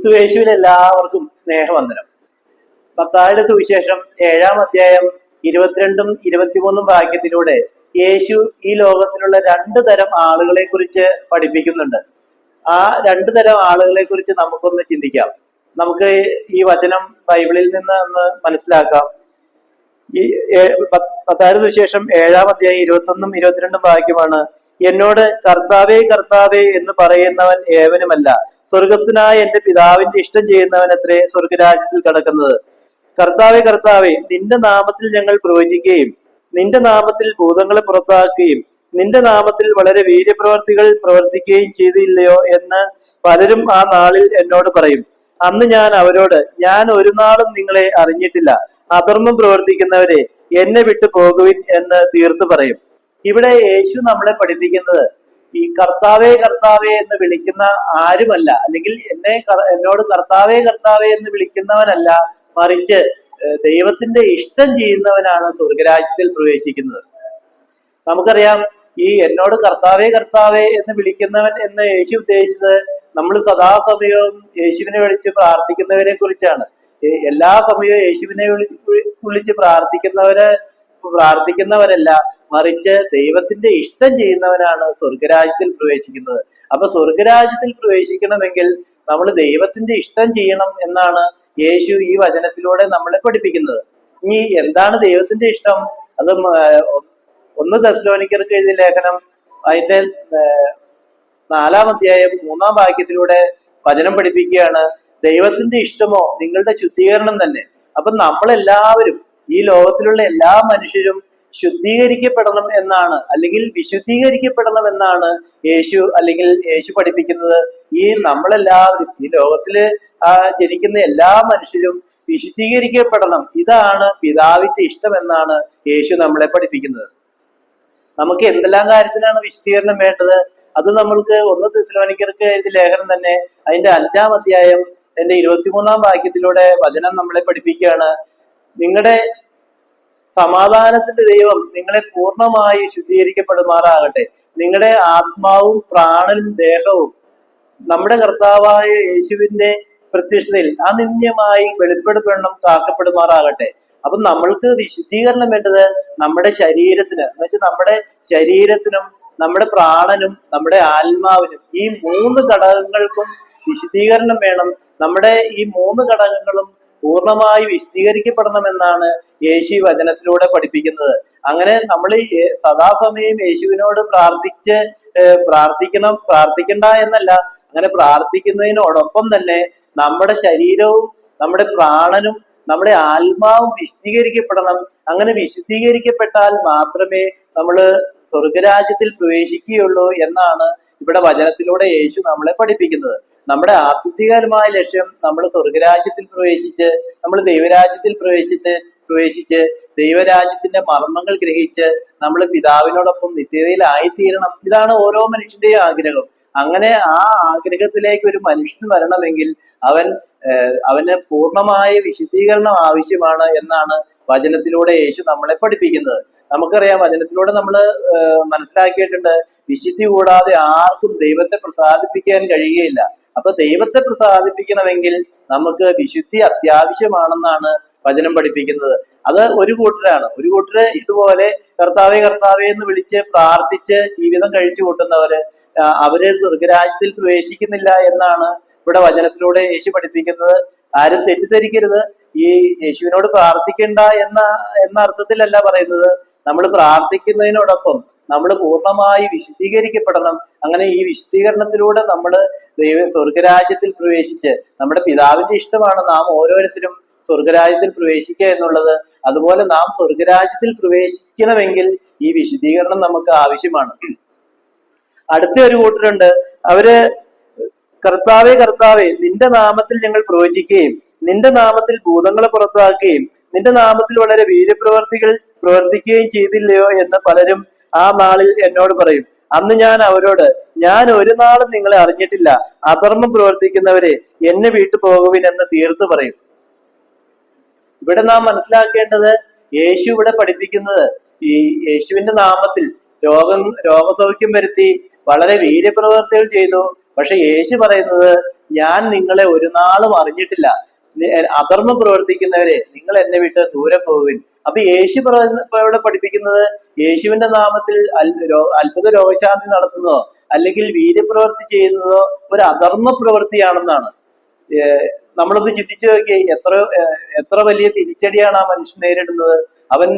ക്രിസ്തുയേശുവിൽ എല്ലാവർക്കും സ്നേഹവന്ദനം. മത്തായിയുടെ സുവിശേഷം 7-ാം അധ്യായം 22-ഉം 23-ഉം വാക്യത്തിലൂടെ യേശു ഈ ലോകത്തിലുള്ള 2 തരം ആളുകളെ കുറിച്ച് പഠിപ്പിക്കുന്നുണ്ട്. ആ 2 തരം ആളുകളെ കുറിച്ച് നമുക്കൊന്ന് ചിന്തിക്കാം. നമുക്ക് ഈ വചനം ബൈബിളിൽ നിന്ന് ഒന്ന് മനസ്സിലാക്കാം. ഈ മത്തായിയുടെ സുവിശേഷം 7-ാം അധ്യായം 21-ഉം 22-ഉം വാക്യമാണ്: എന്നോട് കർത്താവേ കർത്താവേ എന്ന് പറയുന്നവൻ ഏവനുമല്ല, സ്വർഗസ്ഥനായ എന്റെ പിതാവിന്റെ ഇഷ്ടം ചെയ്യുന്നവൻ അത്രേ സ്വർഗരാജ്യത്തിൽ കടക്കുന്നത്. കർത്താവേ കർത്താവേ, നിന്റെ നാമത്തിൽ ഞങ്ങൾ പ്രവചിക്കുകയും നിന്റെ നാമത്തിൽ ഭൂതങ്ങളെ പുറത്താക്കുകയും നിന്റെ നാമത്തിൽ വളരെ വീര്യപ്രവർത്തികൾ പ്രവർത്തിക്കുകയും ചെയ്തില്ലയോ എന്ന് പലരും ആ നാളിൽ എന്നോട് പറയും. അന്ന് ഞാൻ അവരോട്, ഞാൻ ഒരു നാളും നിങ്ങളെ അറിഞ്ഞിട്ടില്ല, അധർമ്മം പ്രവർത്തിക്കുന്നവരെ എന്നെ വിട്ടു പോകുവിൻ എന്ന് തീർത്തു പറയും. ഇവിടെ യേശു നമ്മളെ പഠിപ്പിക്കുന്നത് ഈ കർത്താവേ കർത്താവേ എന്ന് വിളിക്കുന്ന ആരുമല്ല, അല്ലെങ്കിൽ എന്നോട് കർത്താവേ കർത്താവേ എന്ന് വിളിക്കുന്നവനല്ല, മറിച്ച് ദൈവത്തിന്റെ ഇഷ്ടം ചെയ്യുന്നവനാണ് സ്വർഗരാജ്യത്തിൽ പ്രവേശിക്കുന്നത്. നമുക്കറിയാം, ഈ എന്നോട് കർത്താവേ കർത്താവേ എന്ന് വിളിക്കുന്നവൻ എന്ന് യേശു ഉദ്ദേശിച്ചത് നമ്മൾ സദാസമയവും യേശുവിനെ വിളിച്ച് പ്രാർത്ഥിക്കുന്നവരെ കുറിച്ചാണ്. എല്ലാ സമയവും യേശുവിനെ വിളിച്ച് പ്രാർത്ഥിക്കുന്നവരല്ല, മറിച്ച് ദൈവത്തിന്റെ ഇഷ്ടം ചെയ്യുന്നവനാണ് സ്വർഗരാജ്യത്തിൽ പ്രവേശിക്കുന്നത്. അപ്പൊ സ്വർഗരാജ്യത്തിൽ പ്രവേശിക്കണമെങ്കിൽ നമ്മൾ ദൈവത്തിന്റെ ഇഷ്ടം ചെയ്യണം എന്നാണ് യേശു ഈ വചനത്തിലൂടെ നമ്മളെ പഠിപ്പിക്കുന്നത്. ഇനി എന്താണ് ദൈവത്തിന്റെ ഇഷ്ടം? അത് 1 തെസ്സലോനിക്കർക്ക് എഴുതിയ ലേഖനം അതിന്റെ 4-ാം അധ്യായം 3-ാം വാക്യത്തിലൂടെ വചനം പഠിപ്പിക്കുകയാണ്: ദൈവത്തിന്റെ ഇഷ്ടമോ നിങ്ങളുടെ ശുദ്ധീകരണം തന്നെ. അപ്പൊ നമ്മളെല്ലാവരും, ഈ ലോകത്തിലുള്ള എല്ലാ മനുഷ്യരും ശുദ്ധീകരിക്കപ്പെടണം എന്നാണ്, അല്ലെങ്കിൽ വിശുദ്ധീകരിക്കപ്പെടണം എന്നാണ് യേശു പഠിപ്പിക്കുന്നത്. ഈ നമ്മളെല്ലാവരും, ഈ ലോകത്തില് ജനിക്കുന്ന എല്ലാ മനുഷ്യരും വിശുദ്ധീകരിക്കപ്പെടണം. ഇതാണ് പിതാവിന്റെ ഇഷ്ടം എന്നാണ് യേശു നമ്മളെ പഠിപ്പിക്കുന്നത്. നമുക്ക് എന്തെല്ലാം കാര്യത്തിനാണ് വിശുദ്ധീകരണം വേണ്ടത്? അത് നമ്മൾക്ക് 1 തെസ്സലോനിക്കർക്ക് എഴുതിയ ലേഖനം തന്നെ അതിന്റെ 5-ാം അധ്യായം അതിന്റെ 23-ാം വാക്യത്തിലൂടെ വചനം നമ്മളെ പഠിപ്പിക്കുകയാണ്: നിങ്ങളുടെ സമാധാനത്തിന്റെ ദൈവം നിങ്ങളെ പൂർണ്ണമായി ശുദ്ധീകരിക്കപ്പെടുമാറാകട്ടെ. നിങ്ങളുടെ ആത്മാവും പ്രാണനും ദേഹവും നമ്മുടെ കർത്താവായ യേശുവിന്റെ പ്രത്യക്ഷതയിൽ അനിന്യമായി വെളിപ്പെടുപ്പെടണം, കാക്കപ്പെടുമാറാകട്ടെ. അപ്പൊ നമ്മൾക്ക് വിശുദ്ധീകരണം വേണ്ടത് നമ്മുടെ ശരീരത്തിന്, എന്ന് വെച്ചാൽ നമ്മുടെ ശരീരത്തിനും നമ്മുടെ പ്രാണനും നമ്മുടെ ആത്മാവിനും, ഈ 3 ഘടകങ്ങൾക്കും വിശുദ്ധീകരണം വേണം. നമ്മുടെ ഈ 3 ഘടകങ്ങളും പൂർണ്ണമായി വിശദീകരിക്കപ്പെടണമെന്നാണ് യേശു വചനത്തിലൂടെ പഠിപ്പിക്കുന്നത്. അങ്ങനെ നമ്മൾ സദാസമയം യേശുവിനോട് പ്രാർത്ഥിക്കണ്ട എന്നല്ല, അങ്ങനെ പ്രാർത്ഥിക്കുന്നതിനോടൊപ്പം തന്നെ നമ്മുടെ ശരീരവും നമ്മുടെ പ്രാണനും നമ്മുടെ ആത്മാവും വിശദീകരിക്കപ്പെടണം. അങ്ങനെ വിശദീകരിക്കപ്പെട്ടാൽ മാത്രമേ നമ്മൾ സ്വർഗരാജ്യത്തിൽ പ്രവേശിക്കുകയുള്ളൂ എന്നാണ് ഇവിടെ വചനത്തിലൂടെ യേശു നമ്മളെ പഠിപ്പിക്കുന്നത്. നമ്മുടെ ആത്യന്തികമായ ലക്ഷ്യം നമ്മൾ സ്വർഗരാജ്യത്തിൽ പ്രവേശിച്ച് നമ്മൾ ദൈവരാജ്യത്തിൽ പ്രവേശിച്ച് ദൈവരാജ്യത്തിന്റെ മർമ്മങ്ങൾ ഗ്രഹിച്ച് നമ്മൾ പിതാവിനോടൊപ്പം നിത്യതയിലായിത്തീരണം. ഇതാണ് ഓരോ മനുഷ്യന്റെയും ആഗ്രഹം. അങ്ങനെ ആ ആഗ്രഹത്തിലേക്ക് ഒരു മനുഷ്യൻ വരണമെങ്കിൽ അവന് പൂർണ്ണമായ വിശുദ്ധീകരണം ആവശ്യമാണ് എന്നാണ് വചനത്തിലൂടെ യേശു നമ്മളെ പഠിപ്പിക്കുന്നത്. നമുക്കറിയാം, വചനത്തിലൂടെ നമ്മൾ മനസ്സിലാക്കിയിട്ടുണ്ട്, വിശുദ്ധി കൂടാതെ ആർക്കും ദൈവത്തെ പ്രസാദിപ്പിക്കാൻ കഴിയുകയില്ല. അപ്പൊ ദൈവത്തെ പ്രസാദിപ്പിക്കണമെങ്കിൽ നമുക്ക് വിശുദ്ധി അത്യാവശ്യമാണെന്നാണ് വചനം പഠിപ്പിക്കുന്നത്. അത് ഒരു കൂട്ടരാണ്. ഒരു കൂട്ടര് ഇതുപോലെ കർത്താവേ കർത്താവേ എന്ന് വിളിച്ച് പ്രാർത്ഥിച്ച് ജീവിതം കഴിച്ചു കൂട്ടുന്നവര്, അവര് സ്വർഗരാജ്യത്തിൽ പ്രവേശിക്കുന്നില്ല എന്നാണ് ഇവിടെ വചനത്തിലൂടെ യേശു പഠിപ്പിക്കുന്നത്. ആരും തെറ്റിദ്ധരിക്കരുത്. ഈ യേശുവിനോട് പ്രാർത്ഥിക്കേണ്ട എന്ന അർത്ഥത്തിലല്ല പറയുന്നത്. നമ്മൾ പ്രാർത്ഥിക്കുന്നതിനോടൊപ്പം നമ്മൾ പൂർണ്ണമായി വിശുദ്ധീകരിക്കപ്പെടണം. അങ്ങനെ ഈ വിശുദ്ധീകരണത്തിലൂടെ നമ്മൾ സ്വർഗരാജ്യത്തിൽ പ്രവേശിച്ച്, നമ്മുടെ പിതാവിന്റെ ഇഷ്ടമാണ് നാം ഓരോരുത്തരും സ്വർഗരാജ്യത്തിൽ പ്രവേശിക്കുക എന്നുള്ളത്. അതുപോലെ നാം സ്വർഗരാജ്യത്തിൽ പ്രവേശിക്കണമെങ്കിൽ ഈ വിശുദ്ധീകരണം നമുക്ക് ആവശ്യമാണ്. അടുത്ത ഒരു കൂട്ടരുണ്ട്, അവര് കർത്താവേ കർത്താവേ, നിന്റെ നാമത്തിൽ ഞങ്ങൾ പ്രവചിക്കുകയും നിന്റെ നാമത്തിൽ ഭൂതങ്ങളെ പുറത്താക്കുകയും നിന്റെ നാമത്തിൽ വളരെ വീര്യപ്രവർത്തികൾ പ്രവർത്തിക്കുകയും ചെയ്തില്ലയോ എന്ന് പലരും ആ നാളിൽ എന്നോട് പറയും. അന്ന് ഞാൻ അവരോട്, ഞാൻ ഒരു നാളും നിങ്ങളെ അറിഞ്ഞിട്ടില്ല, അധർമ്മം പ്രവർത്തിക്കുന്നവരെ എന്നെ വിട്ടു പോകുവിൻ എന്ന് തീർത്തു പറയും. ഇവിടെ നാം മനസ്സിലാക്കേണ്ടത്, യേശു ഇവിടെ പഠിപ്പിക്കുന്നത് ഈ യേശുവിന്റെ നാമത്തിൽ രോഗസൗഖ്യം വരുത്തി വളരെ വീര്യപ്രവർത്തികൾ ചെയ്തു. പക്ഷെ യേശു പറയുന്നത് ഞാൻ നിങ്ങളെ ഒരു നാളും അറിഞ്ഞിട്ടില്ല, അധർമ്മം പ്രവർത്തിക്കുന്നവരെ നിങ്ങൾ എന്നെ വിട്ട് ദൂരെ പോകുവിൻ. അപ്പൊ ഇവിടെ പഠിപ്പിക്കുന്നത് യേശുവിന്റെ നാമത്തിൽ അത്ഭുത രോഗശാന്തി നടത്തുന്നതോ അല്ലെങ്കിൽ വീര്യപ്രവൃത്തി ചെയ്യുന്നതോ ഒരു അധർമ്മ പ്രവൃത്തിയാണെന്നാണ്. നമ്മളൊന്ന് ചിന്തിച്ചു നോക്കി, എത്ര വലിയ തിരിച്ചടിയാണ് ആ മനുഷ്യൻ നേരിടുന്നത്. അവൻ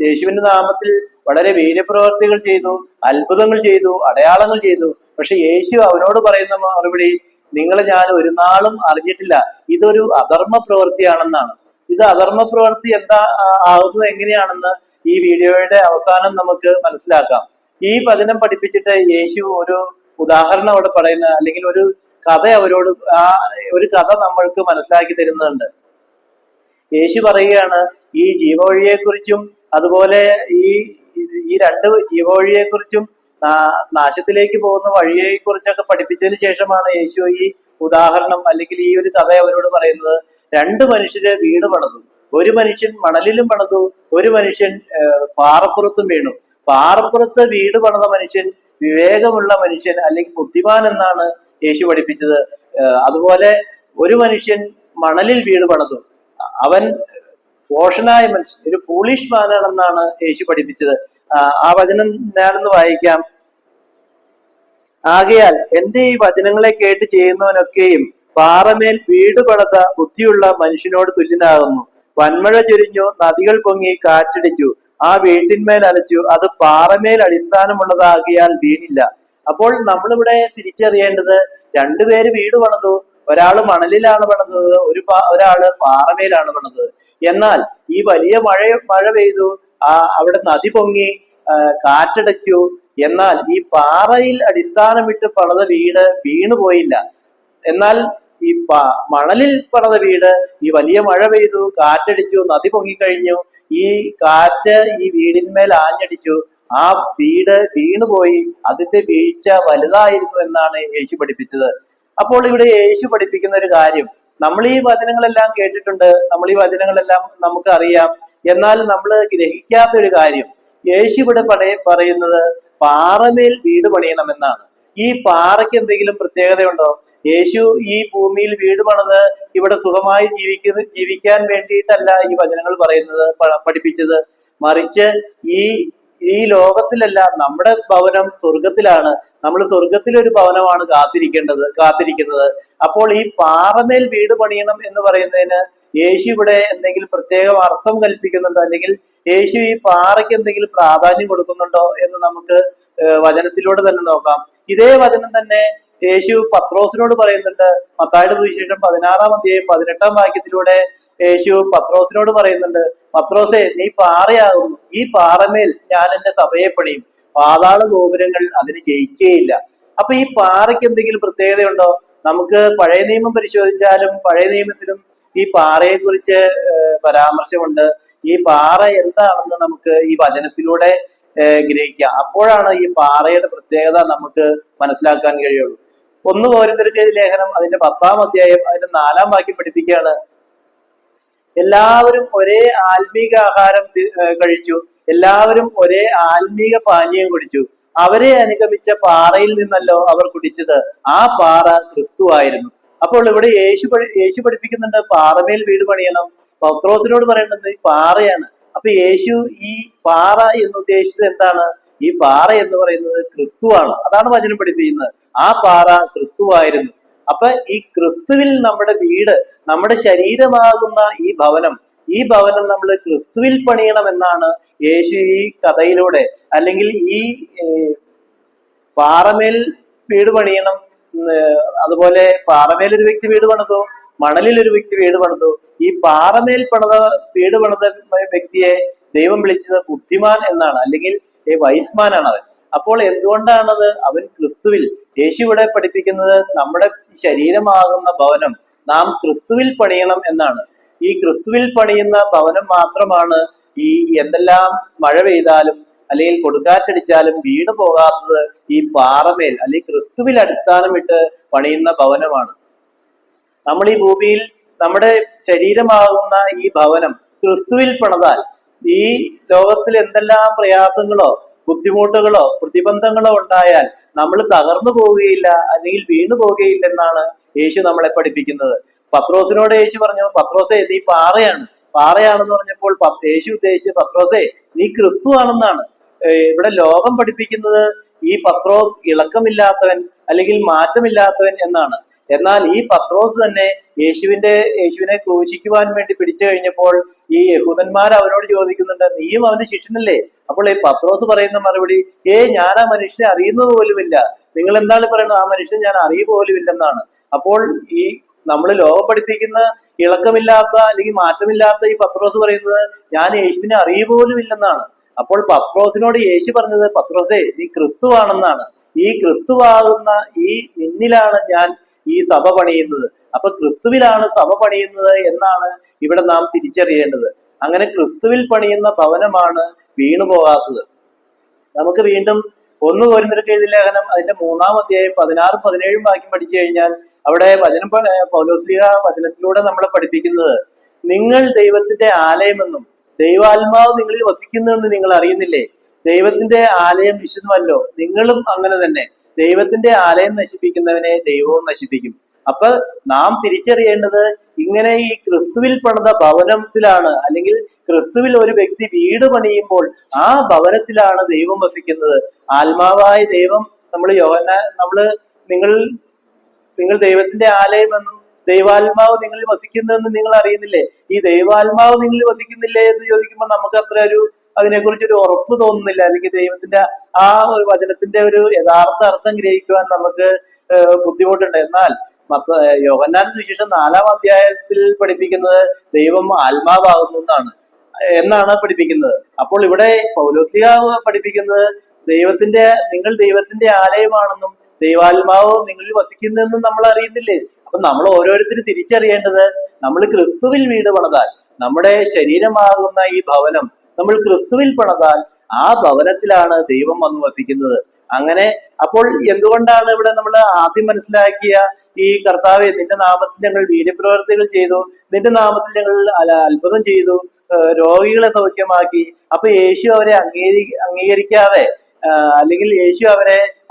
യേശുവിന്റെ നാമത്തിൽ വളരെ വീര്യപ്രവർത്തികൾ ചെയ്തു, അത്ഭുതങ്ങൾ ചെയ്തു, അടയാളങ്ങൾ ചെയ്തു. പക്ഷെ യേശു അവനോട് പറയുന്ന മറുപടി, നിങ്ങളെ ഞാൻ ഒരു നാളും അറിഞ്ഞിട്ടില്ല, ഇതൊരു അധർമ്മ പ്രവൃത്തിയാണെന്നാണ്. ഇത് അധർമ്മ പ്രവൃത്തി എന്താ ആകുന്നത് എങ്ങനെയാണെന്ന് ഈ വീഡിയോയുടെ അവസാനം നമുക്ക് മനസ്സിലാക്കാം. ഈ വചനം പഠിപ്പിച്ചിട്ട് യേശു ഒരു ഉദാഹരണം അവിടെ പറയുന്ന, അല്ലെങ്കിൽ ഒരു കഥ അവരോട് ഒരു കഥ നമ്മൾക്ക് മനസ്സിലാക്കി തരുന്നുണ്ട്. യേശു പറയുകയാണ്, ഈ ജീവവഴിയെക്കുറിച്ചും അതുപോലെ ഈ രണ്ട് ജീവവഴിയെക്കുറിച്ചും നാശത്തിലേക്ക് പോകുന്ന വഴിയെ കുറിച്ചൊക്കെ പഠിപ്പിച്ചതിന് ശേഷമാണ് യേശു ഈ ഉദാഹരണം അല്ലെങ്കിൽ ഈ ഒരു കഥ അവരോട് പറയുന്നത്. രണ്ട് മനുഷ്യര് വീട് പണിതു. ഒരു മനുഷ്യൻ മണലിലും പണിതു, ഒരു മനുഷ്യൻ പാറപ്പുറത്തും വീണു. പാറപ്പുറത്ത് വീട് പണിത മനുഷ്യൻ വിവേകമുള്ള മനുഷ്യൻ അല്ലെങ്കിൽ ബുദ്ധിമാൻ എന്നാണ് യേശു പഠിപ്പിച്ചത്. അതുപോലെ ഒരു മനുഷ്യൻ മണലിൽ വീട് പണിതു, അവൻ ഫോഷനായ മനുഷ്യൻ, ഒരു ഫൂളിഷ് മാനാണെന്നാണ് യേശു പഠിപ്പിച്ചത്. ആ വചനം ഞാനൊന്ന് വായിക്കാം. ആകയാൽ എന്റെ ഈ വചനങ്ങളെ കേട്ട് ചെയ്യുന്നവനൊക്കെയും പാറമേൽ വീട് പണിത ബുദ്ധിയുള്ള മനുഷ്യനോട് തുല്യനാകുന്നു. വന്മഴ ചൊരിഞ്ഞു, നദികൾ പൊങ്ങി, കാറ്റടിച്ചു, ആ വീട്ടിന്മേൽ അലച്ചു, അത് പാറമേൽ അടിസ്ഥാനമുള്ളതാകിയാൽ വീണില്ല. അപ്പോൾ നമ്മളിവിടെ തിരിച്ചറിയേണ്ടത്, രണ്ടുപേര് വീട് പണിതു. ഒരാള് മണലിലാണ് പണിതത്, ഒരാള് പാറമേലാണ് പണിതത്. എന്നാൽ ഈ വലിയ മഴ പെയ്തു, അവിടെ നദി പൊങ്ങി, കാറ്റടച്ചു. എന്നാൽ ഈ പാറയിൽ അടിസ്ഥാനമിട്ട് പണിത വീട് വീണുപോയില്ല. എന്നാൽ ഈ മണലിൽ പണിത വീട്, ഈ വലിയ മഴ പെയ്തു, കാറ്റടിച്ചു, നദി പൊങ്ങിക്കഴിഞ്ഞു, ഈ കാറ്റ് ഈ വീടിന്മേൽ ആഞ്ഞടിച്ചു, ആ വീട് വീണുപോയി, അതിന്റെ വീഴ്ച വലുതായിരുന്നു എന്നാണ് യേശു പഠിപ്പിച്ചത്. അപ്പോൾ ഇവിടെ യേശു പഠിപ്പിക്കുന്ന ഒരു കാര്യം, നമ്മൾ ഈ വചനങ്ങളെല്ലാം കേട്ടിട്ടുണ്ട്, നമ്മൾ ഈ വചനങ്ങളെല്ലാം നമുക്ക് അറിയാം. എന്നാൽ നമ്മൾ ഗ്രഹിക്കാത്ത ഒരു കാര്യം, യേശു ഇവിടെ പറയുന്നത് പാറമേൽ വീട് പണിയണമെന്നാണ്. ഈ പാറയ്ക്ക് എന്തെങ്കിലും പ്രത്യേകതയുണ്ടോ? യേശു ഈ ഭൂമിയിൽ വീട് പണിത് ഇവിടെ സുഖമായി ജീവിക്കാൻ വേണ്ടിയിട്ടല്ല ഈ വചനങ്ങൾ പറയുന്നത്, പഠിപ്പിച്ചത്. മറിച്ച് ഈ ലോകത്തിലല്ല, നമ്മുടെ ഭവനം സ്വർഗത്തിലാണ്. നമ്മൾ സ്വർഗത്തിലൊരു ഭവനമാണ് കാത്തിരിക്കുന്നത്. അപ്പോൾ ഈ പാറമേൽ വീട് പണിയണം എന്ന് പറയുന്നതിന് യേശു ഇവിടെ എന്തെങ്കിലും പ്രത്യേക അർത്ഥം കൽപ്പിക്കുന്നുണ്ടോ, അല്ലെങ്കിൽ യേശു ഈ പാറയ്ക്ക് എന്തെങ്കിലും പ്രാധാന്യം കൊടുക്കുന്നുണ്ടോ എന്ന് നമുക്ക് വചനത്തിലൂടെ തന്നെ നോക്കാം. ഇതേ വചനം തന്നെ യേശു പത്രോസിനോട് പറയുന്നുണ്ട്. മത്തായിയുടെ സുവിശേഷം 16-ാം അധ്യായം 18-ാം വാക്യത്തിലൂടെ യേശു പത്രോസിനോട് പറയുന്നുണ്ട്, പത്രോസേ, നീ പാറയാകുന്നു, ഈ പാറമേൽ ഞാൻ എന്റെ സഭയെ പണിയും, പാതാള ഗോപുരങ്ങൾ അതിന് ജയിക്കുകയില്ല. അപ്പൊ ഈ പാറയ്ക്ക് എന്തെങ്കിലും പ്രത്യേകതയുണ്ടോ? നമുക്ക് പഴയ നിയമം പരിശോധിച്ചാലും പഴയ നിയമത്തിലും ഈ പാറയെ കുറിച്ച് പരാമർശമുണ്ട്. ഈ പാറ എന്താണെന്ന് നമുക്ക് ഈ വചനത്തിലൂടെ ഗ്രഹിക്കാം. അപ്പോഴാണ് ഈ പാറയുടെ പ്രത്യേകത നമുക്ക് മനസ്സിലാക്കാൻ കഴിയുള്ളൂ. 1 കോരിന്ത്യർക്ക് ലേഖനം അതിന്റെ 10-ാം അധ്യായം അതിന്റെ 4-ാം വാക്യം പഠിപ്പിക്കുകയാണ്, എല്ലാവരും ഒരേ ആത്മീക ആഹാരം കഴിച്ചു, എല്ലാവരും ഒരേ ആത്മീക പാനീയം കുടിച്ചു. അവരെ അനുഗമിച്ച പാറയിൽ നിന്നല്ലോ അവർ കുടിച്ചത്, ആ പാറ ക്രിസ്തു ആയിരുന്നു. അപ്പോൾ ഇവിടെ യേശു പഠിപ്പിക്കുന്നുണ്ട് പാറമേൽ വീട് പണിയണം. പത്രോസിനോട് പറയേണ്ടത് ഈ പാറയാണ്. അപ്പൊ യേശു ഈ പാറ എന്ന് ഉദ്ദേശിച്ചത് എന്താണ്? ഈ പാറ എന്ന് പറയുന്നത് ക്രിസ്തുവാണ്. അതാണ് വചനം പഠിപ്പിക്കുന്നത്. ആ പാറ ക്രിസ്തുവായിരുന്നു. അപ്പൊ ഈ ക്രിസ്തുവിൽ നമ്മുടെ വീട്, നമ്മുടെ ശരീരമാകുന്ന ഈ ഭവനം നമ്മൾ ക്രിസ്തുവിൽ പണിയണം എന്നാണ് യേശു ഈ കഥയിലൂടെ, അല്ലെങ്കിൽ ഈ പാറമേൽ വീട് പണിയണം. അതുപോലെ പാറമേൽ ഒരു വ്യക്തി വീട് പണിതു, മണലിൽ ഒരു വ്യക്തി വീട് പണിതു. ഈ പാറമേൽ വീട് പണിത വ്യക്തിയെ ദൈവം വിളിച്ചത് ബുദ്ധിമാൻ എന്നാണ്, അല്ലെങ്കിൽ വൈസ്മാനാണ് അവൻ. അപ്പോൾ എന്തുകൊണ്ടാണത്? അവൻ ക്രിസ്തുവിൽ, യേശു ഇവിടെ പഠിപ്പിക്കുന്നത് നമ്മുടെ ശരീരമാകുന്ന ഭവനം നാം ക്രിസ്തുവിൽ പണിയണം എന്നാണ്. ഈ ക്രിസ്തുവിൽ പണിയുന്ന ഭവനം മാത്രമാണ് ഈ എന്തെല്ലാം മഴ പെയ്താലും അല്ലെങ്കിൽ കൊടുങ്കാറ്റടിച്ചാലും വീണ് പോകാത്തത് ഈ പാറമേൽ അല്ലെങ്കിൽ ക്രിസ്തുവിൽ അടിസ്ഥാനമിട്ട് പണിയുന്ന ഭവനമാണ്. നമ്മൾ ഈ ഭൂമിയിൽ നമ്മുടെ ശരീരമാകുന്ന ഈ ഭവനം ക്രിസ്തുവിൽ പണിതാൽ ഈ ലോകത്തിൽ എന്തെല്ലാം പ്രയാസങ്ങളോ ബുദ്ധിമുട്ടുകളോ പ്രതിബന്ധങ്ങളോ ഉണ്ടായാൽ നമ്മൾ തകർന്നു പോവുകയില്ല, അല്ലെങ്കിൽ വീണു പോവുകയില്ലെന്നാണ് യേശു നമ്മളെ പഠിപ്പിക്കുന്നത്. പത്രോസിനോട് യേശു പറഞ്ഞു, പത്രോസേ നീ പാറയാണെന്ന് പറഞ്ഞപ്പോൾ യേശു ഉദ്ദേശിച്ച് പത്രോസേ നീ ക്രിസ്തു ആണെന്നാണ്. ഇവിടെ ലോകം പഠിപ്പിക്കുന്നത് ഈ പത്രോസ് ഇളക്കമില്ലാത്തവൻ അല്ലെങ്കിൽ മാറ്റമില്ലാത്തവൻ എന്നാണ്. എന്നാൽ ഈ പത്രോസ് തന്നെ യേശുവിനെ ക്രൂശിക്കുവാൻ വേണ്ടി പിടിച്ചു കഴിഞ്ഞപ്പോൾ ഈ യഹൂദന്മാർ അവനോട് ചോദിക്കുന്നുണ്ട്, നീയും അവന്റെ ശിഷ്യനല്ലേ? അപ്പോൾ ഈ പത്രോസ് പറയുന്ന മറുപടി, ഞാൻ ആ മനുഷ്യനെ അറിയുന്നത് പോലുമില്ല. നിങ്ങൾ എന്താണ് പറയുന്നത്? ആ മനുഷ്യനെ ഞാൻ അറിയുക പോലുമില്ലെന്നാണ്. അപ്പോൾ ഈ നമ്മൾ ലോകം പഠിപ്പിക്കുന്ന ഇളക്കമില്ലാത്ത അല്ലെങ്കിൽ മാറ്റമില്ലാത്ത ഈ പത്രോസ് പറയുന്നത് ഞാൻ യേശുവിനെ അറിയുക പോലും ഇല്ലെന്നാണ്. അപ്പോൾ പത്രോസിനോട് യേശു പറഞ്ഞത്, പത്രോസേ നീ ക്രിസ്തു ആണെന്നാണ്. ഈ ക്രിസ്തുവാകുന്ന ഈ നിന്നിലാണ് ഞാൻ ഈ സഭ പണിയുന്നത്. അപ്പൊ ക്രിസ്തുവിലാണ് സഭ പണിയുന്നത് എന്നാണ് ഇവിടെ നാം തിരിച്ചറിയേണ്ടത്. അങ്ങനെ ക്രിസ്തുവിൽ പണിയുന്ന ഭവനമാണ് വീണു പോകാത്തത്. നമുക്ക് വീണ്ടും 1 കൊരിന്ത്യർക്ക് എഴുതിയ ലേഖനം അതിന്റെ 3-ാം അധ്യായം 16-ഉം 17-ഉം വാക്യം പഠിച്ചു കഴിഞ്ഞാൽ അവിടെ പൗലോസ്ലീഹ വചനത്തിലൂടെ നമ്മളെ പഠിപ്പിക്കുന്നത്, നിങ്ങൾ ദൈവത്തിന്റെ ആലയമെന്നും ദൈവാത്മാവ് നിങ്ങളിൽ വസിക്കുന്നുവെന്ന് നിങ്ങൾ അറിയുന്നില്ലേ? ദൈവത്തിന്റെ ആലയം വിശുദ്ധമല്ലോ, നിങ്ങളും അങ്ങനെ തന്നെ. ദൈവത്തിന്റെ ആലയം നശിപ്പിക്കുന്നവനെ ദൈവവും നശിപ്പിക്കും. അപ്പൊ നാം തിരിച്ചറിയേണ്ടത് ഇങ്ങനെ ഈ ക്രിസ്തുവിൽ പണിത ഭവനത്തിലാണ്, അല്ലെങ്കിൽ ക്രിസ്തുവിൽ ഒരു വ്യക്തി വീട് പണിയുമ്പോൾ ആ ഭവനത്തിലാണ് ദൈവം വസിക്കുന്നത്. ആത്മാവായ ദൈവം നിങ്ങൾ ദൈവത്തിന്റെ ആലയമെന്നും ദൈവാത്മാവ് നിങ്ങളിൽ വസിക്കുന്നെന്ന് നിങ്ങൾ അറിയുന്നില്ലേ? ഈ ദൈവാത്മാവ് നിങ്ങളിൽ വസിക്കുന്നില്ലേ എന്ന് ചോദിക്കുമ്പോൾ നമുക്ക് അത്ര അതിനെക്കുറിച്ച് ഒരു ഉറപ്പ് തോന്നുന്നില്ല, അല്ലെങ്കിൽ ദൈവത്തിന്റെ ആ ഒരു വചനത്തിന്റെ ഒരു യഥാർത്ഥ അർത്ഥം ഗ്രഹിക്കുവാൻ നമുക്ക് ബുദ്ധിമുട്ടുണ്ട്. എന്നാൽ യോഹന്നാൻ സുവിശേഷം 4-ാം അധ്യായത്തിൽ പഠിപ്പിക്കുന്നത് ദൈവം ആത്മാവാകുന്നു എന്നാണ് പഠിപ്പിക്കുന്നത്. അപ്പോൾ ഇവിടെ പൗലോസ്ലീഹ പഠിപ്പിക്കുന്നത് നിങ്ങൾ ദൈവത്തിന്റെ ആലയമാണെന്നും ദൈവാത്മാവ് നിങ്ങളിൽ വസിക്കുന്നെന്നും നമ്മൾ അറിയുന്നില്ലേ? അപ്പൊ നമ്മൾ ഓരോരുത്തരും തിരിച്ചറിയേണ്ടത്, നമ്മൾ ക്രിസ്തുവിൽ വീട് പണിതാൽ, നമ്മുടെ ശരീരമാകുന്ന ഈ ഭവനം നമ്മൾ ക്രിസ്തുവിൽ പണിതാൽ ആ ഭവനത്തിലാണ് ദൈവം വന്ന് വസിക്കുന്നത്. അങ്ങനെ അപ്പോൾ എന്തുകൊണ്ടാണ് ഇവിടെ നമ്മൾ ആദ്യം മനസ്സിലാക്കിയ ഈ കർത്താവെ നിന്റെ നാമത്തിൽ ഞങ്ങൾ വീര്യപ്രവർത്തികൾ ചെയ്തു, നിന്റെ നാമത്തിൽ ഞങ്ങൾ അത്ഭുതം ചെയ്തു, രോഗികളെ സൗഖ്യമാക്കി. അപ്പൊ യേശു അവരെ അംഗീകരിക്കാതെ അല്ലെങ്കിൽ യേശു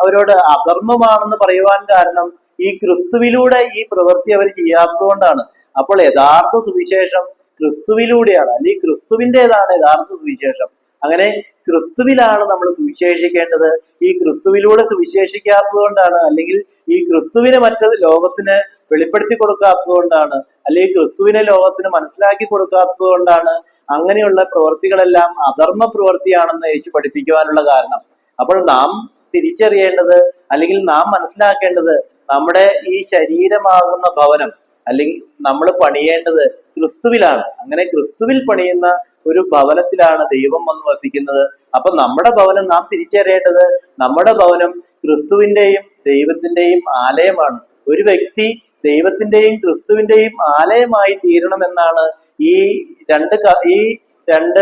അവരോട് അധർമ്മമാണെന്ന് പറയുവാൻ കാരണം ഈ ക്രിസ്തുവിലൂടെ ഈ പ്രവൃത്തി അവർ ചെയ്യാത്തത് കൊണ്ടാണ്. അപ്പോൾ യഥാർത്ഥ സുവിശേഷം ക്രിസ്തുവിലൂടെയാണ്, അല്ലെങ്കിൽ ക്രിസ്തുവിൻ്റെതാണ് യഥാർത്ഥ സുവിശേഷം. അങ്ങനെ ക്രിസ്തുവിലാണ് നമ്മൾ സുവിശേഷിക്കേണ്ടത്. ഈ ക്രിസ്തുവിലൂടെ സുവിശേഷിക്കാത്തത് കൊണ്ടാണ്, അല്ലെങ്കിൽ ഈ ക്രിസ്തുവിനെ ലോകത്തിന് വെളിപ്പെടുത്തി കൊടുക്കാത്തത് കൊണ്ടാണ്, അല്ലെങ്കിൽ ക്രിസ്തുവിനെ ലോകത്തിന് മനസ്സിലാക്കി കൊടുക്കാത്തത് കൊണ്ടാണ് അങ്ങനെയുള്ള പ്രവൃത്തികളെല്ലാം അധർമ്മ പ്രവൃത്തിയാണെന്ന് യേശു പഠിപ്പിക്കുവാനുള്ള കാരണം. അപ്പോൾ നാം തിരിച്ചറിയേണ്ടത്, അല്ലെങ്കിൽ നാം മനസ്സിലാക്കേണ്ടത്, നമ്മുടെ ഈ ശരീരമാകുന്ന ഭവനം അല്ലെങ്കിൽ നമ്മൾ പണിയേണ്ടത് ക്രിസ്തുവിലാണ്. അങ്ങനെ ക്രിസ്തുവിൽ പണിയുന്ന ഒരു ഭവനത്തിലാണ് ദൈവം വന്ന് വസിക്കുന്നത്. അപ്പൊ നമ്മുടെ ഭവനം നാം തിരിച്ചറിയേണ്ടത്, നമ്മുടെ ഭവനം ക്രിസ്തുവിന്റെയും ദൈവത്തിന്റെയും ആലയമാണ്. ഒരു വ്യക്തി ദൈവത്തിന്റെയും ക്രിസ്തുവിന്റെയും ആലയമായി തീരണമെന്നാണ് ഈ രണ്ട്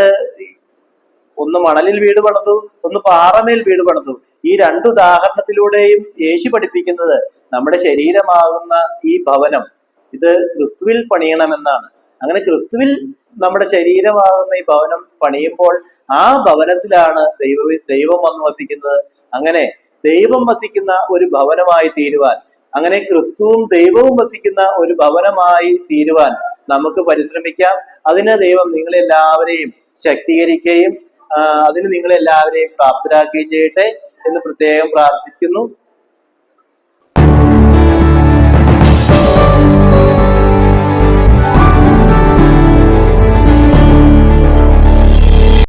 ഒന്ന് മണലിൽ വീട് പണിതു, ഒന്ന് പാറമേൽ വീട് പണിതു. ഈ 2 ഉദാഹരണത്തിലൂടെയും യേശു പഠിപ്പിക്കുന്നത് നമ്മുടെ ശരീരമാകുന്ന ഈ ഭവനം ഇത് ക്രിസ്തുവിൽ പണിയണമെന്നാണ്. അങ്ങനെ ക്രിസ്തുവിൽ നമ്മുടെ ശരീരമാകുന്ന ഈ ഭവനം പണിയുമ്പോൾ ആ ഭവനത്തിലാണ് ദൈവം വന്ന് വസിക്കുന്നത്. അങ്ങനെ ദൈവം വസിക്കുന്ന ഒരു ഭവനമായി തീരുവാൻ, അങ്ങനെ ക്രിസ്തുവും ദൈവവും വസിക്കുന്ന ഒരു ഭവനമായി തീരുവാൻ നമുക്ക് പരിശ്രമിക്കാം. അതിന് ദൈവം നിങ്ങളെല്ലാവരെയും ശക്തീകരിക്കുകയും അതിന് നിങ്ങളെല്ലാവരെയും പ്രാപ്തരാക്കുകയും ചെയ്യട്ടെ എന്ന് പ്രത്യേകം പ്രാർത്ഥിക്കുന്നു.